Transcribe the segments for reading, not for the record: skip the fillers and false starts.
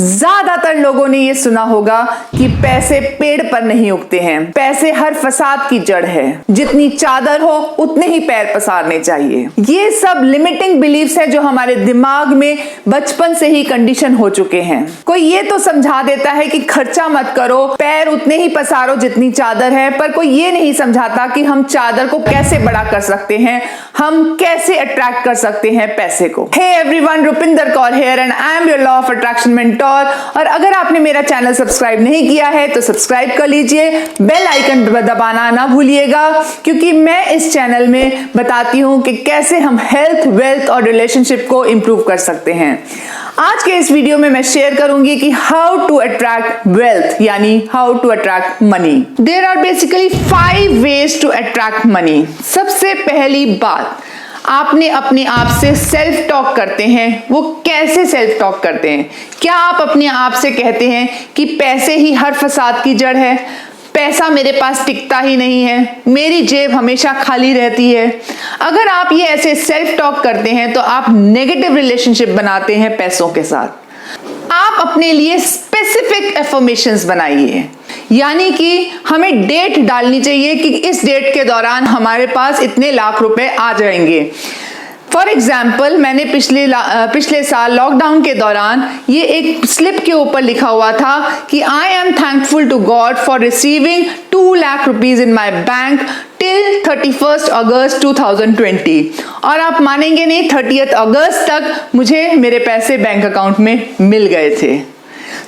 ज्यादातर लोगों ने ये सुना होगा कि पैसे पेड़ पर नहीं उगते हैं, पैसे हर फसाद की जड़ है, जितनी चादर हो उतने ही पैर पसारने चाहिए। ये सब लिमिटिंग बिलीफ्स है जो हमारे दिमाग में बचपन से ही कंडीशन हो चुके हैं। कोई ये तो समझा देता है कि खर्चा मत करो, पैर उतने ही पसारो जितनी चादर है, पर कोई ये नहीं समझाता कि हम चादर को कैसे बड़ा कर सकते हैं, हम कैसे अट्रैक्ट कर सकते हैं पैसे को। Hey everyone, Rupinder Kaur here and I am your law of attraction mentor. और अगर आपने मेरा चैनल सब्सक्राइब नहीं किया है तो सब्सक्राइब कर लीजिए, बेल आइकन दबाना ना भूलिएगा, क्योंकि मैं इस चैनल में बताती हूं कि कैसे हम हेल्थ, वेल्थ और रिलेशनशिप को इंप्रूव कर सकते हैं। आज के इस वीडियो में मैं शेयर करूंगी कि हाउ टू अट्रैक्ट वेल्थ, यानी how to attract money. There are basically 5 ways to attract money. सबसे पहली बात, आपने अपने आप से सेल्फ टॉक करते हैं। वो कैसे सेल्फ टॉक करते हैं? क्या आप अपने आप से कहते हैं कि पैसे ही हर फसाद की जड़ है, पैसा मेरे पास टिकता ही नहीं है, मेरी जेब हमेशा खाली रहती है? अगर आप ये ऐसे सेल्फ टॉक करते हैं तो आप नेगेटिव रिलेशनशिप बनाते हैं पैसों के साथ। आप अपने लिए स्पेसिफिक अफर्मेशंस बनाइए, यानी कि हमें डेट डालनी चाहिए कि इस डेट के दौरान हमारे पास इतने लाख रुपए आ जाएंगे। फॉर एग्जाम्पल, मैंने पिछले साल लॉकडाउन के दौरान ये एक स्लिप के ऊपर लिखा हुआ था कि I am thankful to God for receiving 2 lakh rupees in my bank till 31 August 2020। और आप मानेंगे नहीं, 30 अगस्त तक मुझे मेरे पैसे बैंक अकाउंट में मिल गए थे।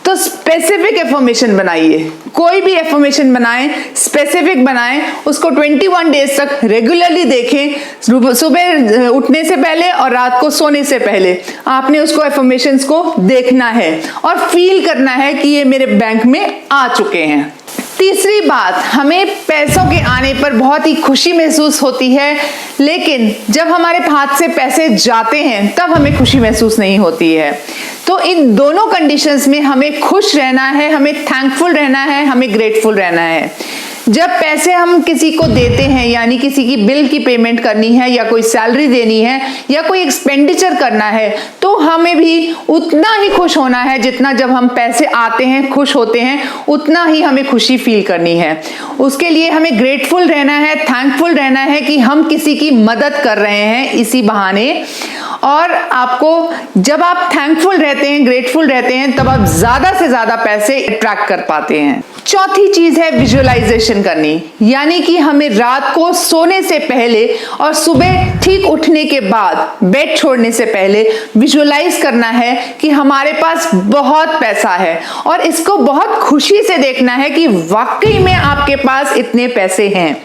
तो स्पेसिफिक एफर्मेशन बनाइए, कोई भी एफर्मेशन बनाएं, स्पेसिफिक बनाएं, उसको 21 डेज तक रेगुलरली देखें, सुबह उठने से पहले और रात को सोने से पहले आपने उसको एफर्मेशंस को देखना है और फील करना है कि ये मेरे बैंक में आ चुके हैं। तीसरी बात, हमें पैसों के आने पर बहुत ही खुशी महसूस होती है, लेकिन जब हमारे हाथ से पैसे जाते हैं तब हमें खुशी महसूस नहीं होती है। तो इन दोनों कंडीशंस में हमें खुश रहना है, हमें थैंकफुल रहना है, हमें ग्रेटफुल रहना है। जब पैसे हम किसी को देते हैं, यानी किसी की बिल की पेमेंट करनी है या कोई सैलरी देनी है या कोई एक्सपेंडिचर करना है, तो हमें भी उतना ही खुश होना है जितना जब हम पैसे आते हैं खुश होते हैं, उतना ही हमें खुशी फील करनी है। उसके लिए हमें ग्रेटफुल रहना है, थैंकफुल रहना है कि हम किसी की मदद कर रहे हैं इसी बहाने। और आपको, जब आप थैंकफुल रहते हैं, ग्रेटफुल रहते हैं, तब आप ज्यादा से ज्यादा पैसे अट्रैक्ट कर पाते हैं। चौथी चीज है विजुअलाइजेशन करनी, यानी कि हमें रात को सोने से पहले और सुबह ठीक उठने के बाद, बेड छोड़ने से पहले विजुअलाइज करना है कि हमारे पास बहुत पैसा है और इसको बहुत खुशी से देखना है कि वाकई में आपके पास इतने पैसे हैं।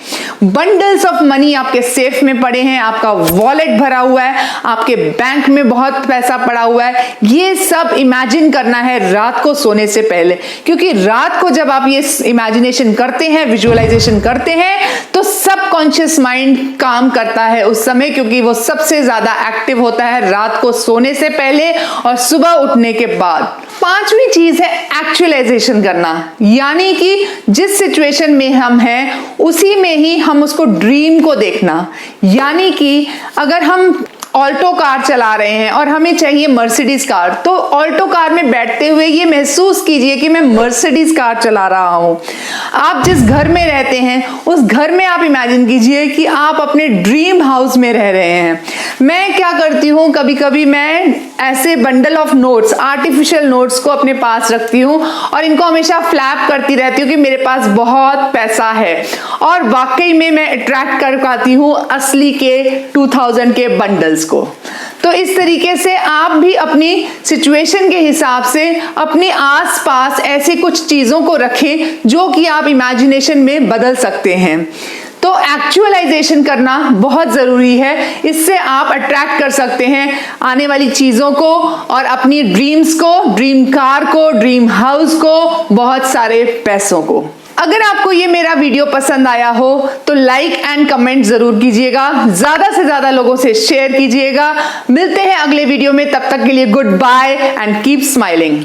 बंडल्स ऑफ मनी आपके सेफ में पड़े हैं, आपका वॉलेट भरा हुआ है, आपके बैंक में बहुत पैसा पड़ा हुआ है। ये सब इमेजिन करना है रात को सोने से पहले, क्योंकि रात को जब आप ये इमेजिनेशन करते हैं, विजुअलाइजेशन करते हैं, तो सबकॉन्शियस माइंड काम करता है उस समय, क्योंकि वो सबसे ज्यादा एक्टिव होता है रात को सोने से पहले और सुबह उठने के बाद। पांचवी चीज है एक्चुअलाइजेशन करना, यानी कि जिस सिचुएशन में हम हैं उसी में ही हम उसको ड्रीम को देखना। यानी कि अगर हम ऑल्टो कार चला रहे हैं और हमें चाहिए मर्सिडीज कार, तो ऑल्टो कार में बैठते हुए ये महसूस कीजिए कि मैं मर्सिडीज कार चला रहा हूं। आप जिस घर में रहते हैं उस घर में आप इमेजिन कीजिए कि आप अपने ड्रीम हाउस में रह रहे हैं। मैं क्या करती हूँ, कभी कभी मैं ऐसे bundle of notes, artificial notes को अपने पास रखती हूँ और इनको हमेशा फ्लैप करती रहती हूँ कि मेरे पास बहुत पैसा है, और वाकई में मैं अट्रैक्ट कर पाती हूँ असली के 2000 के बंडल्स को। तो इस तरीके से आप भी अपनी सिचुएशन के हिसाब से अपने आसपास ऐसे कुछ चीजों को रखें जो कि आप इमेजिनेशन में बदल सकते हैं। तो एक्चुअलाइजेशन करना बहुत जरूरी है, इससे आप अट्रैक्ट कर सकते हैं आने वाली चीजों को और अपनी ड्रीम्स को, ड्रीम कार को, ड्रीम हाउस को, बहुत सारे पैसों को। अगर आपको ये मेरा वीडियो पसंद आया हो तो लाइक एंड कमेंट जरूर कीजिएगा, ज्यादा से ज्यादा लोगों से शेयर कीजिएगा। मिलते हैं अगले वीडियो में, तब तक के लिए goodbye and keep smiling.